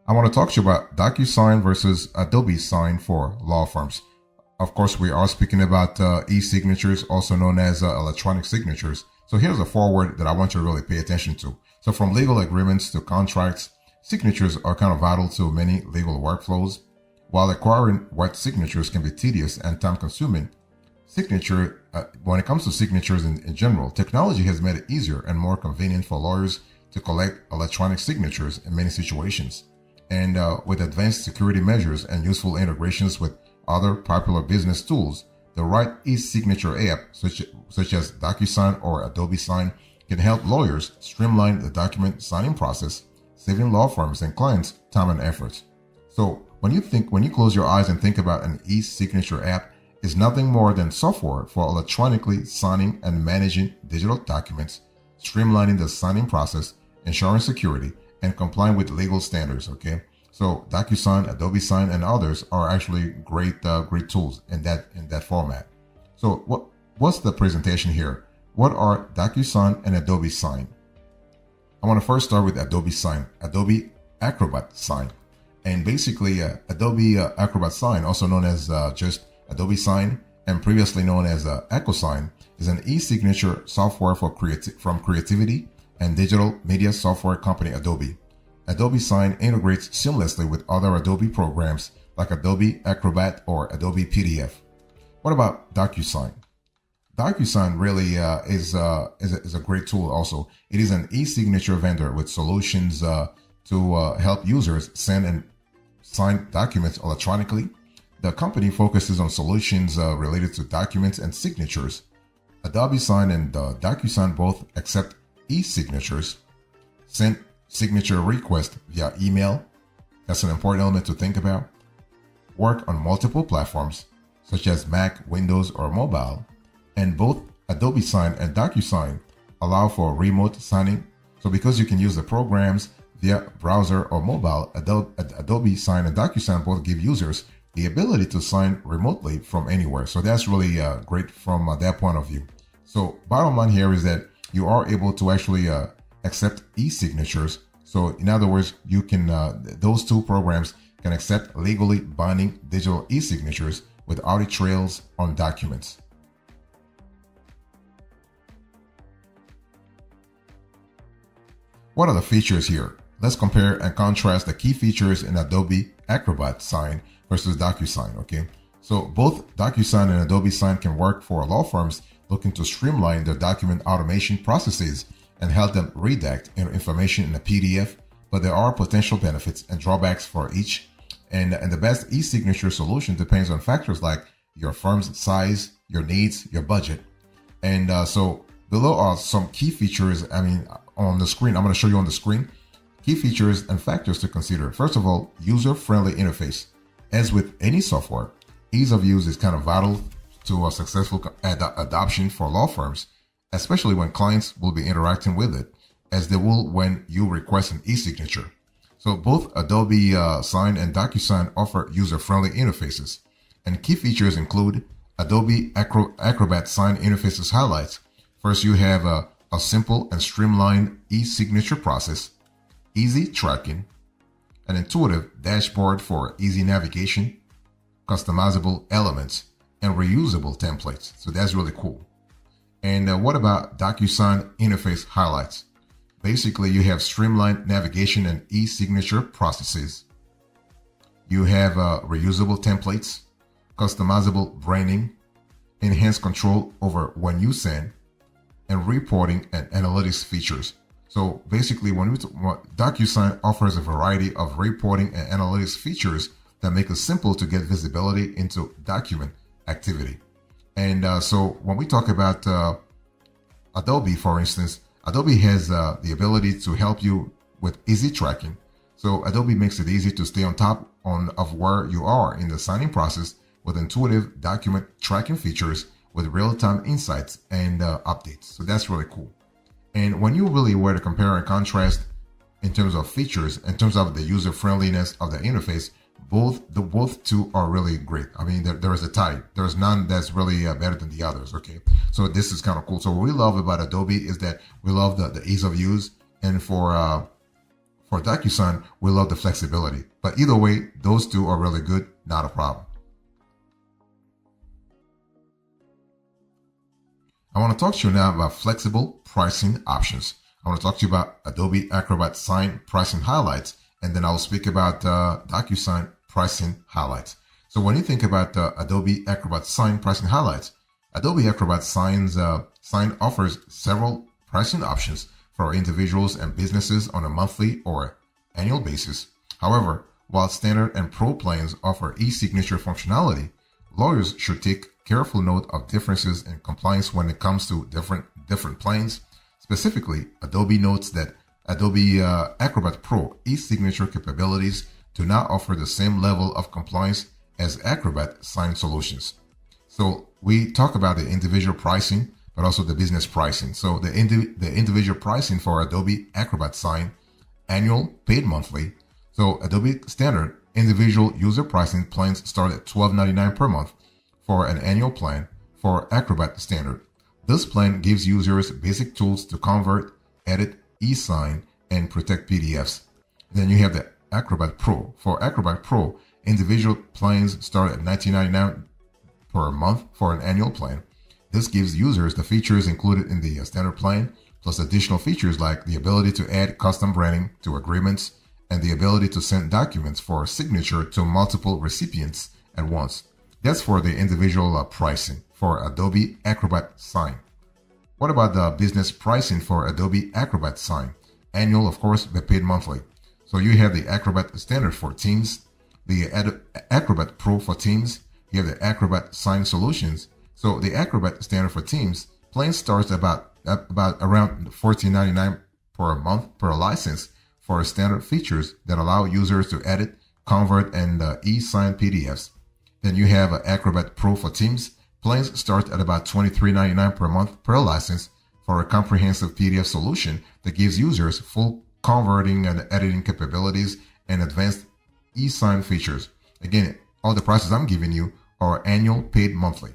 I want to talk to you about DocuSign versus Adobe Sign for law firms. Of course, we are speaking about e-signatures, also known as electronic signatures. So here's a foreword that I want you to really pay attention to. So from legal agreements to contracts, signatures are kind of vital to many legal workflows. While acquiring wet signatures can be tedious and time-consuming, when it comes to signatures in general, technology has made it easier and more convenient for lawyers to collect electronic signatures in many situations. And with advanced security measures and useful integrations with other popular business tools, the right e-signature app, such as DocuSign or Adobe Sign, can help lawyers streamline the document signing process, saving law firms and clients time and effort. So when you close your eyes and think about an e-signature app, it's nothing more than software for electronically signing and managing digital documents, streamlining the signing process, ensuring security, and complying with legal standards. Okay, so DocuSign, Adobe Sign, and others are actually great tools in that format. So what's the presentation here? What are DocuSign and Adobe Sign? I want to first start with Adobe Sign, Adobe Acrobat Sign, and basically Adobe Acrobat Sign, also known as just Adobe Sign and previously known as EchoSign, is an e-signature software from creativity and digital media software company Adobe. Adobe Sign integrates seamlessly with other Adobe programs like Adobe Acrobat or Adobe PDF. What about DocuSign? DocuSign really is a great tool also. It is an e-signature vendor with solutions to help users send and sign documents electronically. The company focuses on solutions related to documents and signatures. Adobe Sign and DocuSign both accept e-signatures, send signature requests via email. That's an important element to think about. Work on multiple platforms such as Mac, Windows, or mobile. And both Adobe Sign and DocuSign allow for remote signing. So because you can use the programs via browser or mobile, Adobe Sign and DocuSign both give users the ability to sign remotely from anywhere. So that's really great from that point of view. So bottom line here is that you are able to actually accept e-signatures. So in other words, you can those two programs can accept legally binding digital e-signatures with audit trails on documents. What are the features here? Let's compare and contrast the key features in Adobe Acrobat Sign versus DocuSign. Okay, so both DocuSign and Adobe Sign can work for law firms looking to streamline their document automation processes and help them redact information in a PDF, but there are potential benefits and drawbacks for each. And the best e-signature solution depends on factors like your firm's size, your needs, your budget. And so below are some key features. On the screen, I'm going to show you on the screen key features and factors to consider. First of all, user-friendly interface. As with any software, ease of use is kind of vital to a successful adoption for law firms, especially when clients will be interacting with it, as they will when you request an e-signature. So both Adobe Sign and DocuSign offer user-friendly interfaces, and key features include Adobe Acrobat Sign interfaces highlights. First, you have a simple and streamlined e-signature process, easy tracking, an intuitive dashboard for easy navigation, customizable elements, and reusable templates. So that's really cool. And what about DocuSign interface highlights? Basically, you have streamlined navigation and e-signature processes. You have reusable templates, customizable branding, enhanced control over when you send, and reporting and analytics features. So basically, DocuSign offers a variety of reporting and analytics features that make it simple to get visibility into document activity. And so when we talk about Adobe, for instance, Adobe has the ability to help you with easy tracking. So Adobe makes it easy to stay on top of where you are in the signing process with intuitive document tracking features with real-time insights and updates. So that's really cool. And when you really were to compare and contrast in terms of features, in terms of the user friendliness of the interface, both two are really great. There is a tie. There's none that's really better than the others. Okay, so this is kind of cool. So what we love about Adobe is that we love the ease of use, and for For DocuSign, we love the flexibility. But either way, those two are really good, not a problem. I want to talk to you now about flexible pricing options. I want to talk to you about Adobe Acrobat Sign pricing highlights, and then I'll speak about DocuSign pricing highlights. So when you think about Adobe Acrobat Sign pricing highlights, Adobe Acrobat Sign offers several pricing options for individuals and businesses on a monthly or annual basis. However, while standard and pro plans offer e-signature functionality, lawyers should take careful note of differences in compliance when it comes to different plans. Specifically, Adobe notes that Adobe Acrobat Pro e-signature capabilities do not offer the same level of compliance as Acrobat Sign solutions. So we talk about the individual pricing, but also the business pricing. So the individual pricing for Adobe Acrobat Sign, annual, paid monthly. So Adobe Standard individual user pricing plans start at $12.99 per month for an annual plan for Acrobat Standard. This plan gives users basic tools to convert, edit, e-sign, and protect PDFs. Then you have the Acrobat Pro. For Acrobat Pro, individual plans start at $19.99 per month for an annual plan. This gives users the features included in the standard plan, plus additional features like the ability to add custom branding to agreements and the ability to send documents for signature to multiple recipients at once. That's for the individual pricing for Adobe Acrobat Sign. What about the business pricing for Adobe Acrobat Sign? Annual, of course, but paid monthly. So you have the Acrobat Standard for Teams, the Acrobat Pro for Teams, you have the Acrobat Sign Solutions. So the Acrobat Standard for Teams plan starts about around $14.99 per month per license for standard features that allow users to edit, convert, and e-sign PDFs. Then you have Acrobat Pro for Teams. Plans start at about $23.99 per month per license for a comprehensive PDF solution that gives users full converting and editing capabilities and advanced e-sign features. Again, all the prices I'm giving you are annual, paid monthly.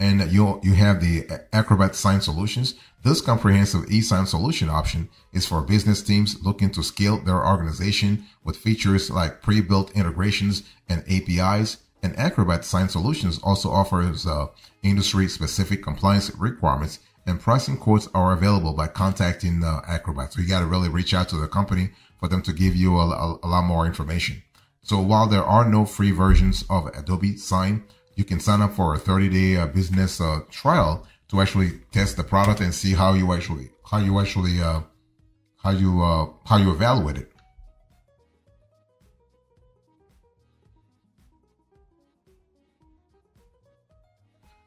And you have the Acrobat Sign Solutions. This comprehensive e-sign solution option is for business teams looking to scale their organization with features like pre-built integrations and APIs. And Acrobat Sign Solutions also offers industry-specific compliance requirements, and pricing quotes are available by contacting Acrobat. So you got to really reach out to the company for them to give you a lot more information. So while there are no free versions of Adobe Sign, you can sign up for a 30-day business trial to actually test the product and see how you evaluate it.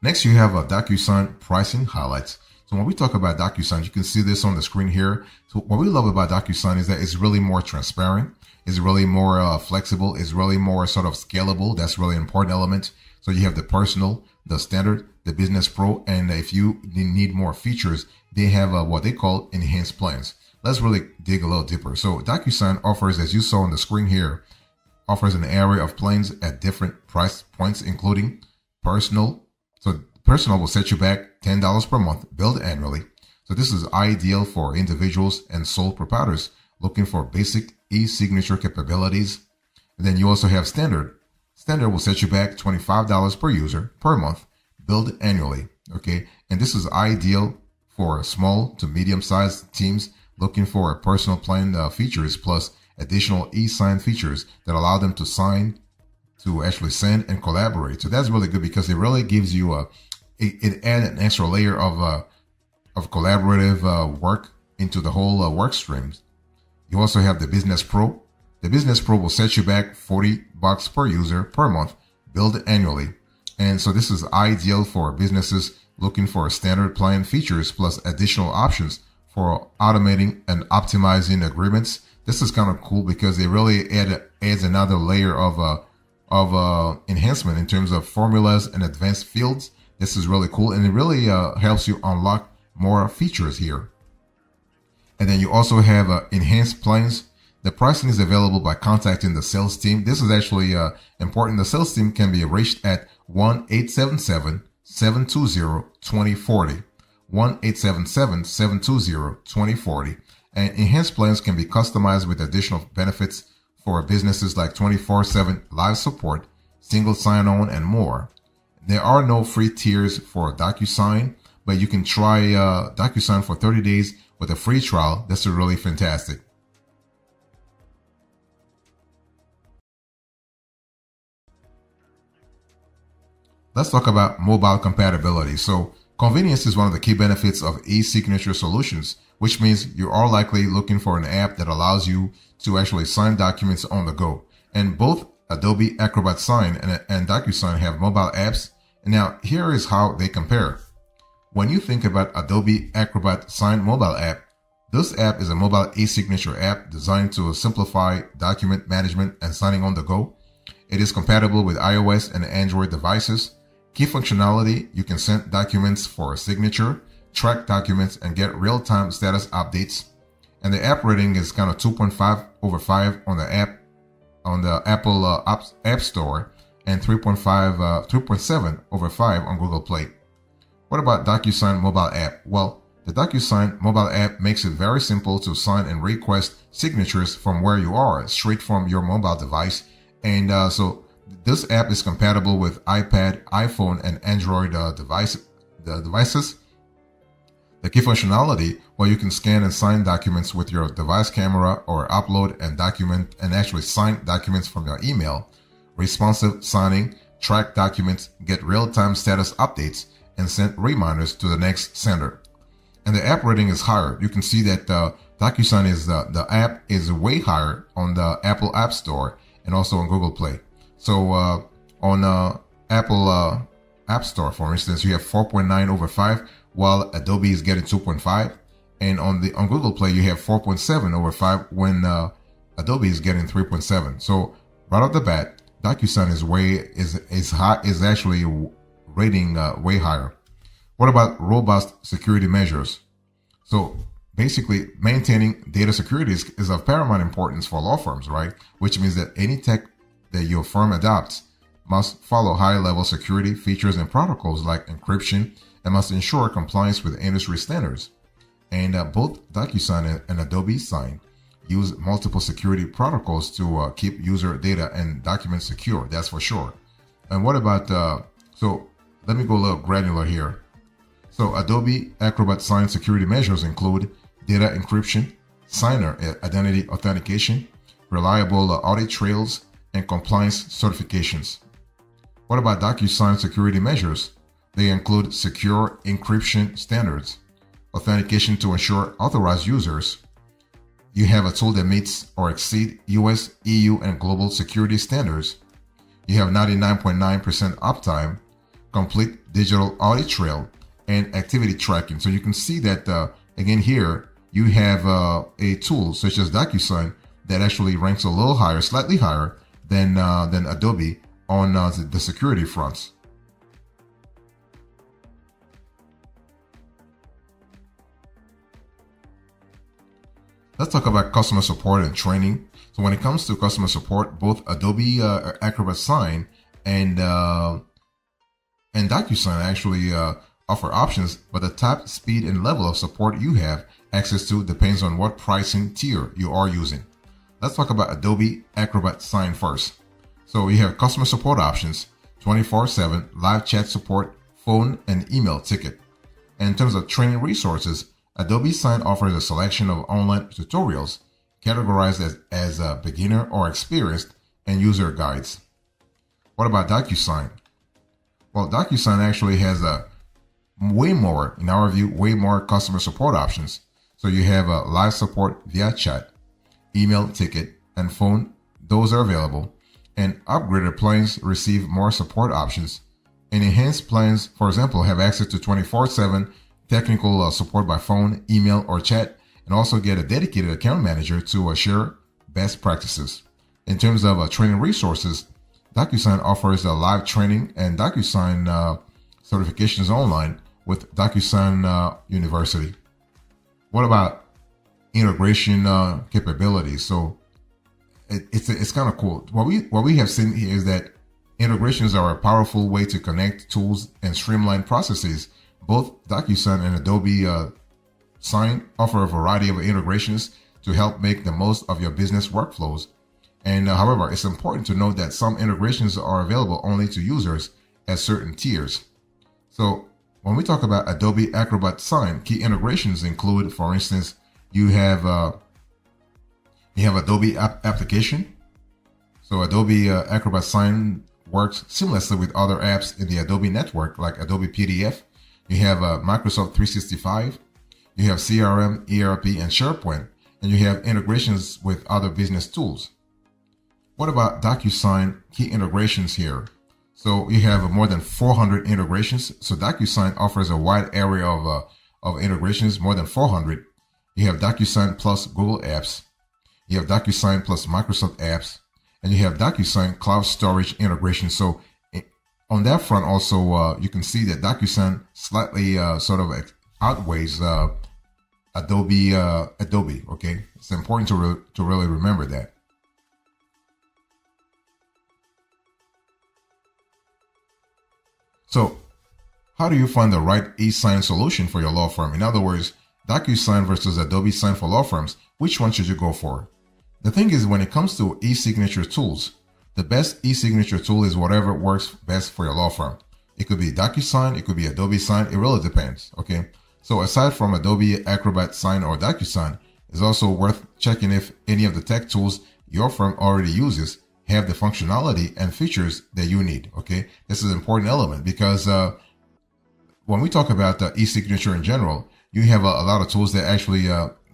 Next, you have a DocuSign pricing highlights. So when we talk about DocuSign, you can see this on the screen here. So what we love about DocuSign is that it's really more transparent. It's really more flexible. It's really more sort of scalable. That's really an important element. So you have the personal, the standard, the business pro, and if you need more features, they have what they call enhanced plans. Let's really dig a little deeper. So DocuSign offers, as you saw on the screen here, offers an array of plans at different price points, including personal. So personal will set you back $10 per month, billed annually. So this is ideal for individuals and sole proprietors looking for basic e-signature capabilities. And then you also have standard. Standard will set you back $25 per user per month, billed annually. Okay. And this is ideal for small to medium-sized teams looking for a personal plan features plus additional e-sign features that allow them to sign, to actually send and collaborate. So that's really good because it really gives you it adds an extra layer of collaborative work into the whole work streams. You also have the Business Pro. The Business Pro will set you back $40 per user per month, billed annually. And so this is ideal for businesses looking for standard plan features plus additional options for automating and optimizing agreements. This is kind of cool because it really adds another layer of enhancement in terms of formulas and advanced fields. This is really cool, and it really helps you unlock more features here. And then you also have enhanced plans. The pricing is available by contacting the sales team. This is actually important. The sales team can be reached at 1-877-720-2040. 1-877-720-2040. And enhanced plans can be customized with additional benefits for businesses like 24/7 live support, single sign-on, and more. There are no free tiers for DocuSign, but you can try DocuSign for 30 days with a free trial. That's really fantastic. Let's talk about mobile compatibility. So convenience is one of the key benefits of e-signature solutions, which means you are likely looking for an app that allows you to actually sign documents on the go. And both Adobe Acrobat Sign and DocuSign have mobile apps. And now here is how they compare. When you think about Adobe Acrobat Sign mobile app, this app is a mobile e-signature app designed to simplify document management and signing on the go. It is compatible with iOS and Android devices. Key functionality: you can send documents for a signature, track documents, and get real-time status updates. And the app rating is kind of 2.5 over 5 on the Apple App Store, and 3.7 over 5 on Google Play. What about DocuSign mobile app? Well, the DocuSign mobile app makes it very simple to sign and request signatures from where you are, straight from your mobile device. And so this app is compatible with iPad, iPhone, and Android devices. The key functionality: well, you can scan and sign documents with your device camera, or upload and actually sign documents from your email. Responsive signing, track documents, get real-time status updates, and send reminders to the next sender. And the app rating is higher. You can see that DocuSign the app is way higher on the Apple App Store and also on Google Play. So on Apple App Store, for instance, you have 4.9 over 5, while Adobe is getting 2.5, and on Google Play you have 4.7 over 5 when Adobe is getting 3.7. So right off the bat, DocuSign is actually rating way higher. What about robust security measures? So basically, maintaining data security is of paramount importance for law firms, right? Which means that any tech that your firm adopts must follow high-level security features and protocols like encryption, and must ensure compliance with industry standards. And both DocuSign and Adobe Sign use multiple security protocols to keep user data and documents secure. That's for sure. And what about so let me go a little granular here. So Adobe Acrobat Sign security measures include data encryption, signer identity authentication, reliable audit trails, and compliance certifications. What about DocuSign security measures? They include secure encryption standards, authentication to ensure authorized users. You have a tool that meets or exceeds US, EU, and global security standards. You have 99.9% uptime, complete digital audit trail, and activity tracking. So you can see that, again here, you have a tool such as DocuSign that actually ranks a little higher, slightly higher than Adobe on the security fronts. Let's talk about customer support and training. So when it comes to customer support, both Adobe Acrobat Sign and DocuSign actually offer options, but the type, speed, and level of support you have access to depends on what pricing tier you are using. Let's talk about Adobe Acrobat Sign first. So you have customer support options, 24/7 live chat support, phone and email ticket. And in terms of training resources, Adobe Sign offers a selection of online tutorials categorized as a beginner or experienced, and user guides. What about DocuSign? Well, DocuSign actually has way more, in our view, way more customer support options. So you have live support via chat, email, ticket, and phone. Those are available. And upgraded plans receive more support options. And enhanced plans, for example, have access to 24/7 technical support by phone, email, or chat, and also get a dedicated account manager to share best practices. In terms of training resources, DocuSign offers live training and DocuSign certifications online with DocuSign University. What about integration capabilities? So it's kind of cool. What we have seen here is that integrations are a powerful way to connect tools and streamline processes. Both DocuSign and Adobe DocuSign offer a variety of integrations to help make the most of your business workflows. And however, it's important to note that some integrations are available only to users at certain tiers. So when we talk about Adobe Acrobat Sign, key integrations include, for instance, you have Adobe application. So Adobe Acrobat Sign works seamlessly with other apps in the Adobe network, like Adobe PDF. You have Microsoft 365. You have CRM, ERP, and SharePoint, and you have integrations with other business tools. What about DocuSign key integrations here? So you have more than 400 integrations. So DocuSign offers a wide area of integrations, more than 400. You have DocuSign plus Google Apps. You have DocuSign plus Microsoft Apps. And you have DocuSign Cloud Storage integration. So on that front also, you can see that DocuSign slightly sort of outweighs Adobe. Okay, it's important to really remember that. So how do you find the right e-sign solution for your law firm? In other words, DocuSign versus Adobe Sign for law firms, which one should you go for? The thing is, when it comes to e-signature tools, the best e-signature tool is whatever works best for your law firm. It could be DocuSign, it could be Adobe Sign, it really depends, okay? So aside from Adobe Acrobat Sign or DocuSign, it's also worth checking if any of the tech tools your firm already uses have the functionality and features that you need, okay? This is an important element because when we talk about e-signature in general, you have a lot of tools that actually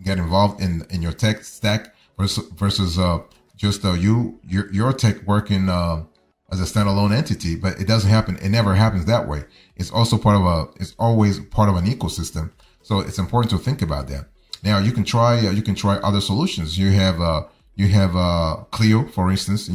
get involved in your tech stack versus just your tech working as a standalone entity, but it doesn't happen. It never happens that way. It's also it's always part of an ecosystem. So it's important to think about that. Now you can try other solutions. You have Clio, for instance,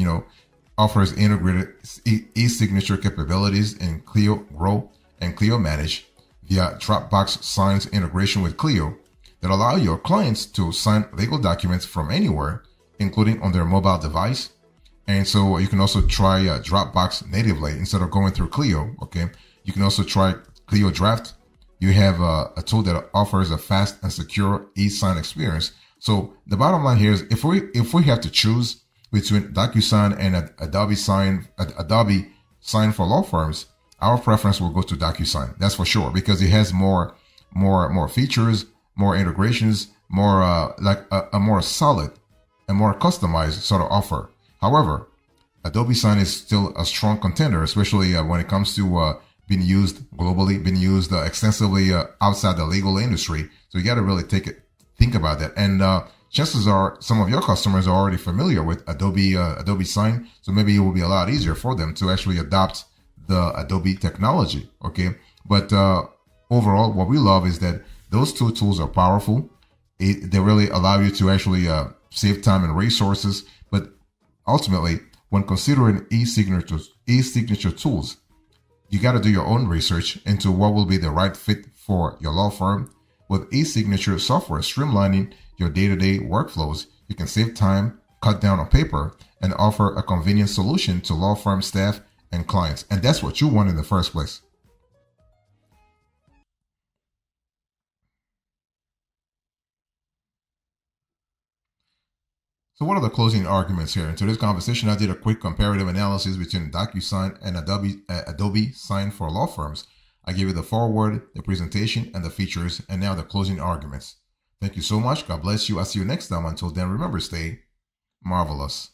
offers integrated e-signature capabilities in Clio Grow and Clio Manage via Dropbox Signs integration with Clio that allow your clients to sign legal documents from anywhere, including on their mobile device. And so you can also try Dropbox natively instead of going through Clio. Okay, you can also try Clio Draft. You have a tool that offers a fast and secure e-sign experience. So the bottom line here is, if we have to choose between DocuSign and Adobe Sign for law firms, our preference will go to DocuSign. That's for sure, because it has more features, more integrations, more like a more solid and more customized sort of offer. However, Adobe Sign is still a strong contender, especially when it comes to being used globally, being used extensively outside the legal industry. So you got to really think about that. And chances are some of your customers are already familiar with Adobe Sign, so maybe it will be a lot easier for them to actually adopt the Adobe technology. Okay, but overall, what we love is that those two tools are powerful. They really allow you to actually save time and resources. But ultimately, when considering e-signature tools, you got to do your own research into what will be the right fit for your law firm. With e-signature software streamlining your day-to-day workflows, you can save time, cut down on paper, and offer a convenient solution to law firm staff and clients. And that's what you want in the first place. So what are the closing arguments here? In today's conversation, I did a quick comparative analysis between DocuSign and Adobe Sign for law firms. I gave you the foreword, the presentation, and the features, and now the closing arguments. Thank you so much. God bless you. I'll see you next time. Until then, remember, stay marvelous.